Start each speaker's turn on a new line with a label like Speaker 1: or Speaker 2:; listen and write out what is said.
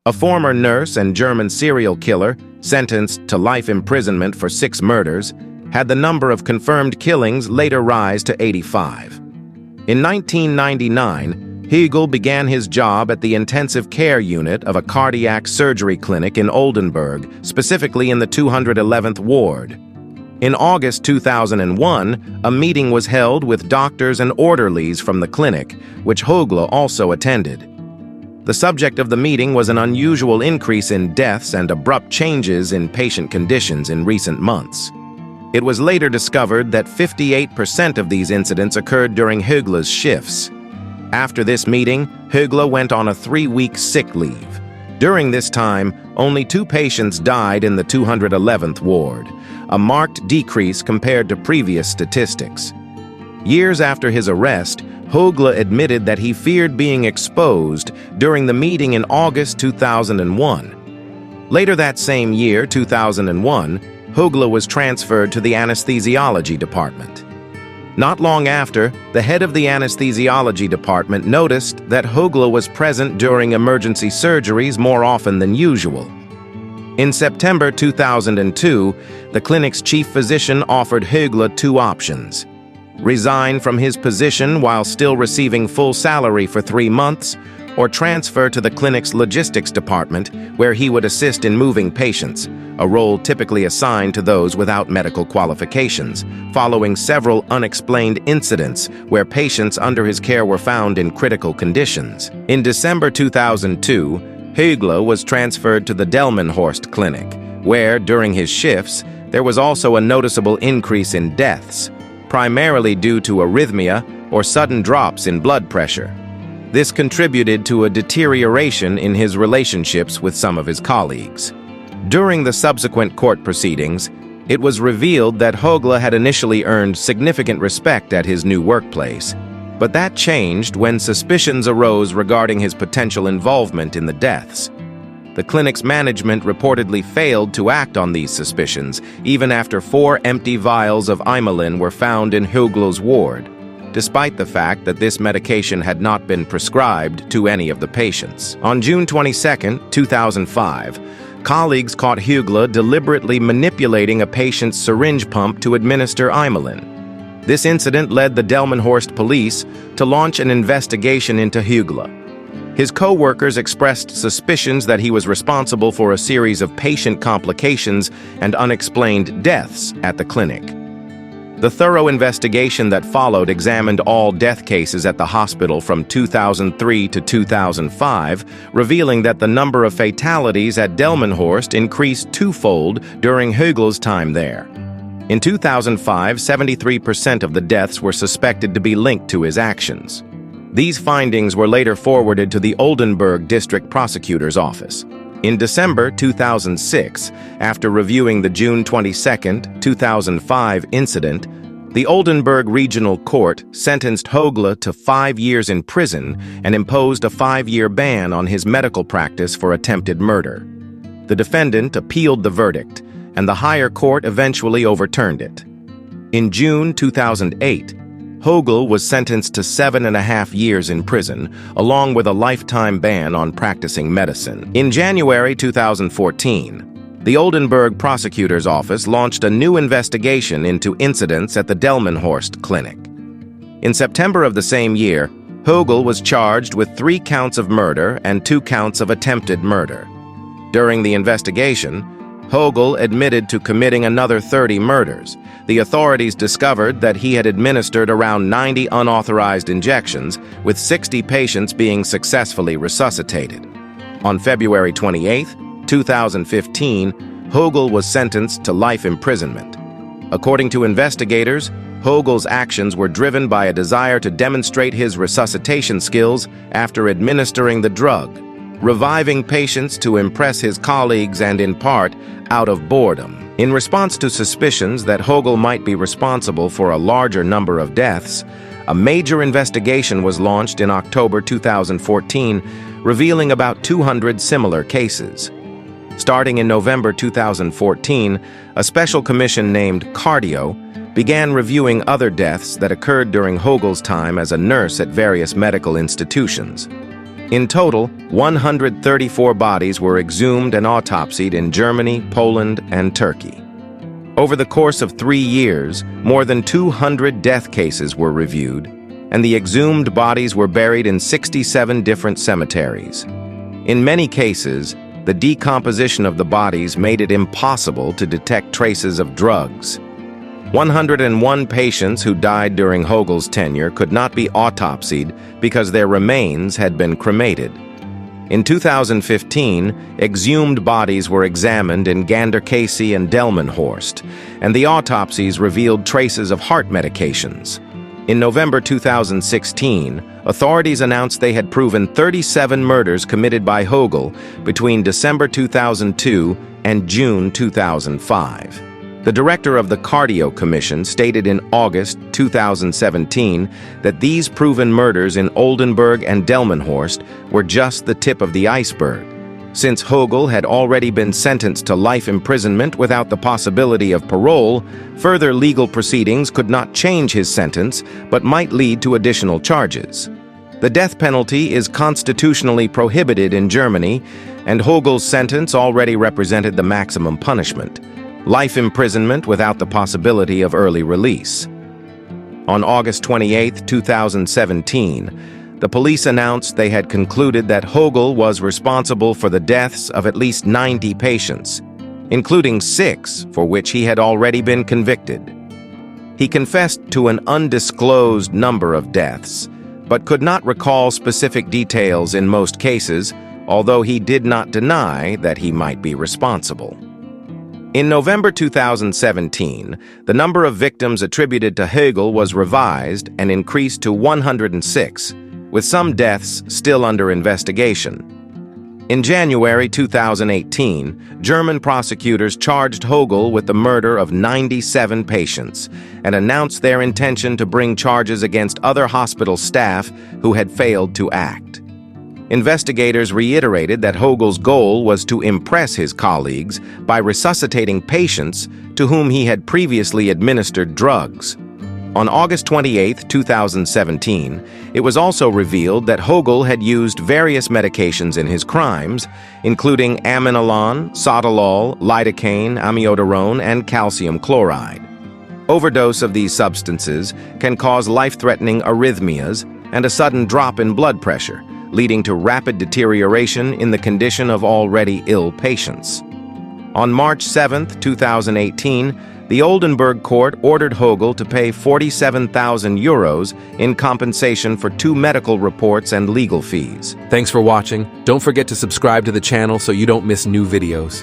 Speaker 1: A former nurse and German serial killer, sentenced to life imprisonment for 6 murders, had the number of confirmed killings later rise to 85. In 1999, Högel began his job at the intensive care unit of a cardiac surgery clinic in Oldenburg, specifically in the 211th ward. In August 2001, a meeting was held with doctors and orderlies from the clinic, which Högel also attended. The subject of the meeting was an unusual increase in deaths and abrupt changes in patient conditions in recent months. It was later discovered that 58% of these incidents occurred during Högel's shifts. After this meeting, Högel went on a 3-week sick leave. During this time, only 2 patients died in the 211th ward, a marked decrease compared to previous statistics. Years after his arrest, Högel admitted that he feared being exposed during the meeting in August 2001. Later that same year, 2001, Högel was transferred to the anesthesiology department. Not long after, the head of the anesthesiology department noticed that Högel was present during emergency surgeries more often than usual. In September 2002, the clinic's chief physician offered Högel 2 options: resign from his position while still receiving full salary for 3 months, or transfer to the clinic's logistics department, where he would assist in moving patients, a role typically assigned to those without medical qualifications, following several unexplained incidents where patients under his care were found in critical conditions. In December 2002, Högel was transferred to the Delmenhorst Clinic, where, during his shifts, there was also a noticeable increase in deaths, primarily due to arrhythmia or sudden drops in blood pressure. This contributed to a deterioration in his relationships with some of his colleagues. During the subsequent court proceedings, it was revealed that Högel had initially earned significant respect at his new workplace, but that changed when suspicions arose regarding his potential involvement in the deaths. The clinic's management reportedly failed to act on these suspicions, even after 4 empty vials of Imelin were found in Högel's ward, despite the fact that this medication had not been prescribed to any of the patients. On June 22, 2005, colleagues caught Högel deliberately manipulating a patient's syringe pump to administer Imelin. This incident led the Delmenhorst police to launch an investigation into Högel. His co-workers expressed suspicions that he was responsible for a series of patient complications and unexplained deaths at the clinic. The thorough investigation that followed examined all death cases at the hospital from 2003 to 2005, revealing that the number of fatalities at Delmenhorst increased 2-fold during Högel's time there. In 2005, 73% of the deaths were suspected to be linked to his actions. These findings were later forwarded to the Oldenburg District Prosecutor's Office. In December 2006, after reviewing the June 22, 2005 incident, the Oldenburg Regional Court sentenced Högel to 5 years in prison and imposed a 5-year ban on his medical practice for attempted murder. The defendant appealed the verdict, and the higher court eventually overturned it. In June 2008, Högel was sentenced to 7.5 years in prison, along with a lifetime ban on practicing medicine. In January 2014, the Oldenburg Prosecutor's Office launched a new investigation into incidents at the Delmenhorst Clinic. In September of the same year, Högel was charged with 3 counts of murder and 2 counts of attempted murder. During the investigation, Högel admitted to committing another 30 murders. The authorities discovered that he had administered around 90 unauthorized injections, with 60 patients being successfully resuscitated. On February 28, 2015, Högel was sentenced to life imprisonment. According to investigators, Högel's actions were driven by a desire to demonstrate his resuscitation skills after administering the drug, reviving patients to impress his colleagues and, in part, out of boredom. In response to suspicions that Högel might be responsible for a larger number of deaths, a major investigation was launched in October 2014, revealing about 200 similar cases. Starting in November 2014, a special commission named Cardio began reviewing other deaths that occurred during Högel's time as a nurse at various medical institutions. In total, 134 bodies were exhumed and autopsied in Germany, Poland, and Turkey. Over the course of 3 years, more than 200 death cases were reviewed, and the exhumed bodies were buried in 67 different cemeteries. In many cases, the decomposition of the bodies made it impossible to detect traces of drugs. 101 patients who died during Högel's tenure could not be autopsied because their remains had been cremated. In 2015, exhumed bodies were examined in Ganderkesee and Delmenhorst, and the autopsies revealed traces of heart medications. In November 2016, authorities announced they had proven 37 murders committed by Högel between December 2002 and June 2005. The director of the Cardio Commission stated in August 2017 that these proven murders in Oldenburg and Delmenhorst were just the tip of the iceberg. Since Högel had already been sentenced to life imprisonment without the possibility of parole, further legal proceedings could not change his sentence, but might lead to additional charges. The death penalty is constitutionally prohibited in Germany, and Högel's sentence already represented the maximum punishment: life imprisonment without the possibility of early release. On August 28, 2017, the police announced they had concluded that Högel was responsible for the deaths of at least 90 patients, including 6 for which he had already been convicted. He confessed to an undisclosed number of deaths, but could not recall specific details in most cases, although he did not deny that he might be responsible. In November 2017, the number of victims attributed to Högel was revised and increased to 106, with some deaths still under investigation. In January 2018, German prosecutors charged Högel with the murder of 97 patients and announced their intention to bring charges against other hospital staff who had failed to act. Investigators reiterated that Högel's goal was to impress his colleagues by resuscitating patients to whom he had previously administered drugs. On August 28, 2017, it was also revealed that Högel had used various medications in his crimes, including aminolone, sotalol, lidocaine, amiodarone, and calcium chloride. Overdose of these substances can cause life-threatening arrhythmias and a sudden drop in blood pressure, leading to rapid deterioration in the condition of already ill patients. On March 7, 2018, the Oldenburg court ordered Högel to pay 47,000 euros in compensation for 2 medical reports and legal fees.
Speaker 2: Thanks for watching. Don't forget to subscribe to the channel so you don't miss new videos.